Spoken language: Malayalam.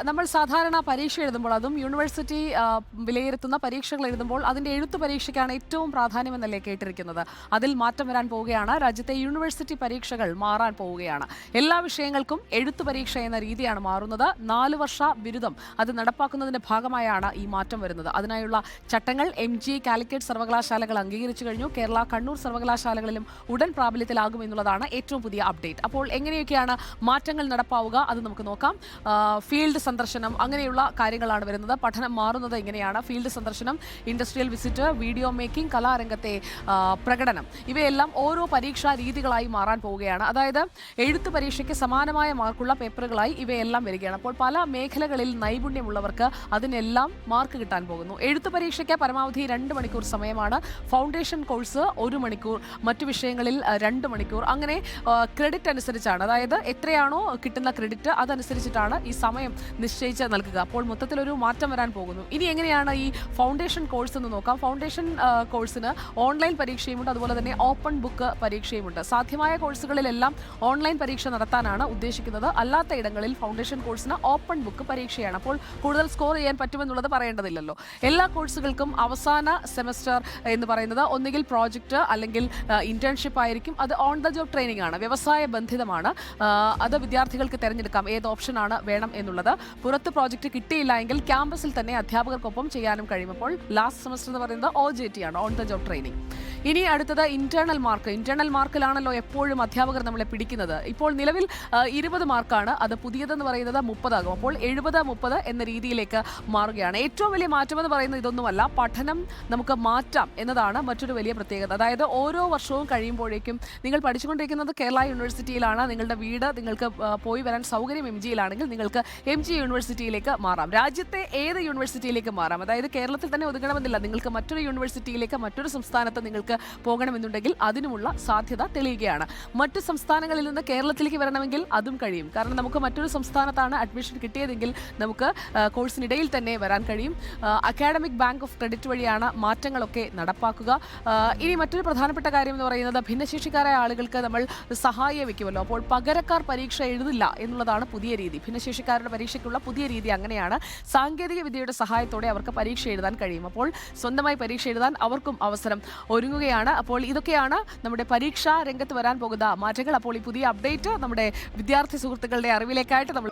നമ്മൾ സാധാരണ പരീക്ഷ എഴുതുമ്പോൾ അതും യൂണിവേഴ്സിറ്റി വിലയിരുത്തുന്ന പരീക്ഷകൾ എഴുതുമ്പോൾ അതിൻ്റെ എഴുത്തു പരീക്ഷയ്ക്കാണ് ഏറ്റവും പ്രാധാന്യമെന്നല്ലേ കേട്ടിരിക്കുന്നത്. അതിൽ മാറ്റം വരാൻ പോവുകയാണ്. രാജ്യത്തെ യൂണിവേഴ്സിറ്റി പരീക്ഷകൾ മാറാൻ പോവുകയാണ്. എല്ലാ വിഷയങ്ങൾക്കും എഴുത്തു പരീക്ഷ എന്ന രീതിയാണ് മാറുന്നത്. 4 വർഷ ബിരുദം അത് നടപ്പാക്കുന്നതിൻ്റെ ഭാഗമായാണ് ഈ മാറ്റം വരുന്നത്. അതിനായുള്ള ചട്ടങ്ങൾ MGI കാലിക്കറ്റ് സർവകലാശാലകൾ അംഗീകരിച്ചു കഴിഞ്ഞു. കേരള, കണ്ണൂർ സർവകലാശാലകളിലും ഉടൻ പ്രാബല്യത്തിലാകും എന്നുള്ളതാണ് ഏറ്റവും പുതിയ അപ്ഡേറ്റ്. അപ്പോൾ എങ്ങനെയൊക്കെയാണ് മാറ്റങ്ങൾ നടപ്പാവുക അത് നമുക്ക് നോക്കാം. ഫീൽഡ് സന്ദർശനം അങ്ങനെയുള്ള കാര്യങ്ങളാണ് വരുന്നത്. പഠനം മാറുന്നത് എങ്ങനെയാണ്? ഫീൽഡ് സന്ദർശനം, ഇൻഡസ്ട്രിയൽ വിസിറ്റ്, വീഡിയോ മേക്കിംഗ്, കലാരംഗത്തെ പ്രകടനം, ഇവയെല്ലാം ഓരോ പരീക്ഷാ രീതികളായി മാറാൻ പോവുകയാണ്. അതായത് എഴുത്ത് പരീക്ഷയ്ക്ക് സമാനമായ മാർക്കുള്ള പേപ്പറുകളായി ഇവയെല്ലാം വരികയാണ്. അപ്പോൾ പല മേഖലകളിൽ നൈപുണ്യമുള്ളവർക്ക് അതിനെല്ലാം മാർക്ക് കിട്ടാൻ പോകുന്നു. എഴുത്ത് പരീക്ഷയ്ക്ക് പരമാവധി 2 മണിക്കൂർ സമയമാണ്. ഫൗണ്ടേഷൻ കോഴ്സ് 1 മണിക്കൂർ, മറ്റു വിഷയങ്ങളിൽ 2 മണിക്കൂർ. അങ്ങനെ ക്രെഡിറ്റ് അനുസരിച്ചാണ്, അതായത് എത്രയാണോ കിട്ടുന്ന ക്രെഡിറ്റ് അതനുസരിച്ചിട്ടാണ് ഈ സമയം നിശ്ചയിച്ച് നൽകുക. അപ്പോൾ മൊത്തത്തിലൊരു മാറ്റം വരാൻ പോകുന്നു. ഇനി എങ്ങനെയാണ് ഈ ഫൗണ്ടേഷൻ കോഴ്സ് എന്ന് നോക്കാം. ഫൗണ്ടേഷൻ കോഴ്സിന് ഓൺലൈൻ പരീക്ഷയുമുണ്ട്, അതുപോലെ തന്നെ ഓപ്പൺ ബുക്ക് പരീക്ഷയുമുണ്ട്. സാധ്യമായ കോഴ്സുകളിലെല്ലാം ഓൺലൈൻ പരീക്ഷ നടത്താനാണ് ഉദ്ദേശിക്കുന്നത്. അല്ലാത്ത ഇടങ്ങളിൽ ഫൗണ്ടേഷൻ കോഴ്സിന് ഓപ്പൺ ബുക്ക് പരീക്ഷയാണ്. അപ്പോൾ കൂടുതൽ സ്കോർ ചെയ്യാൻ പറ്റുമെന്നുള്ളത് പറയേണ്ടതില്ലല്ലോ. എല്ലാ കോഴ്സുകൾക്കും അവസാന സെമസ്റ്റർ എന്ന് പറയുന്നത് ഒന്നുകിൽ പ്രോജക്റ്റ് അല്ലെങ്കിൽ ഇന്റേൺഷിപ്പ് ആയിരിക്കും. അത് ഓൺ ദ ജോബ് ട്രെയിനിങ് ആണ്, വ്യവസായ ബന്ധിതമാണ്. അത് വിദ്യാർത്ഥികൾക്ക് തിരഞ്ഞെടുക്കാം ഏത് ഓപ്ഷനാണ് വേണം എന്നുള്ളത്. പുറത്ത് പ്രോജക്റ്റ് കിട്ടിയില്ല എങ്കിൽ ക്യാമ്പസിൽ തന്നെ അധ്യാപകർക്കൊപ്പം ചെയ്യാനും കഴിയും. അപ്പോൾ ലാസ്റ്റ് സെമസ്റ്റർ എന്ന് പറയുന്നത് OJT ആണ്, ഓൺ ദ ജോബ് ട്രെയിനിങ്. ഇനി അടുത്തത് ഇന്റേണൽ മാർക്ക്. ഇന്റേണൽ മാർക്കിലാണല്ലോ എപ്പോഴും അധ്യാപകർ നമ്മളെ പിടിക്കുന്നത്. ഇപ്പോൾ നിലവിൽ 20 മാർക്കാണ്, അത് പുതിയതെന്ന് പറയുന്നത് 30 ആകും. അപ്പോൾ 70-30 എന്ന രീതിയിലേക്ക് മാറുകയാണ്. ഏറ്റവും വലിയ മാറ്റം എന്ന് പറയുന്നത് ഇതൊന്നുമല്ല, പഠനം നമുക്ക് മാറ്റാം എന്നതാണ് മറ്റൊരു വലിയ പ്രത്യേകത. അതായത് ഓരോ വർഷവും കഴിയുമ്പോഴേക്കും നിങ്ങൾ പഠിച്ചുകൊണ്ടിരിക്കുന്നത് കേരള യൂണിവേഴ്സിറ്റിയിലാണ്, നിങ്ങളുടെ വീട് നിങ്ങൾക്ക് പോയി വരാൻ സൗകര്യം MGയിലാണെങ്കിൽ നിങ്ങൾക്ക് MG യൂണിവേഴ്സിറ്റിയിലേക്ക് മാറാം. രാജ്യത്തെ ഏത് യൂണിവേഴ്സിറ്റിയിലേക്ക് മാറാം. അതായത് കേരളത്തിൽ തന്നെ ഒതുങ്ങണമെന്നില്ല. നിങ്ങൾക്ക് മറ്റൊരു യൂണിവേഴ്സിറ്റിയിലേക്ക്, മറ്റൊരു സംസ്ഥാനത്ത് നിങ്ങൾക്ക് പോകണമെന്നുണ്ടെങ്കിൽ അതിനുമുള്ള സാധ്യത തെളിയുകയാണ്. മറ്റു സംസ്ഥാനങ്ങളിൽ നിന്ന് കേരളത്തിലേക്ക് വരണമെങ്കിൽ അതും കഴിയും. കാരണം നമുക്ക് മറ്റൊരു സംസ്ഥാനത്താണ് അഡ്മിഷൻ കിട്ടിയതെങ്കിൽ നമുക്ക് കോഴ്സിനിടയിൽ തന്നെ വരാൻ കഴിയും. അക്കാഡമിക് ബാങ്ക് ഓഫ് ക്രെഡിറ്റ് വഴിയാണ് മാറ്റങ്ങളൊക്കെ നടപ്പാക്കുക. ഇനി മറ്റൊരു പ്രധാനപ്പെട്ട കാര്യം എന്ന് പറയുന്നത് ഭിന്നശേഷിക്കാരായ ആളുകൾക്ക് നമ്മൾ സഹായം വയ്ക്കുമല്ലോ. അപ്പോൾ പകരക്കാർ പരീക്ഷ എഴുതില്ല എന്നുള്ളതാണ് പുതിയ രീതി. ഭിന്നശേഷിക്കാരുടെ പരീക്ഷയ്ക്കുള്ള പുതിയ രീതി അങ്ങനെയാണ്. സാങ്കേതിക വിദ്യയുടെ സഹായത്തോടെ അവർക്ക് പരീക്ഷ എഴുതാൻ കഴിയും. അപ്പോൾ സ്വന്തമായി പരീക്ഷ എഴുതാൻ അവർക്കും അവസരം ഒരുങ്ങുകയാണ്. അപ്പോൾ ഇതൊക്കെയാണ് നമ്മുടെ പരീക്ഷാ രംഗത്ത് വരാൻ പോകുന്ന മാറ്റങ്ങൾ. അപ്പോൾ ഈ പുതിയ അപ്ഡേറ്റ് നമ്മുടെ വിദ്യാർത്ഥി സുഹൃത്തുക്കളുടെ അറിവിലേക്കായിട്ട് നമ്മൾ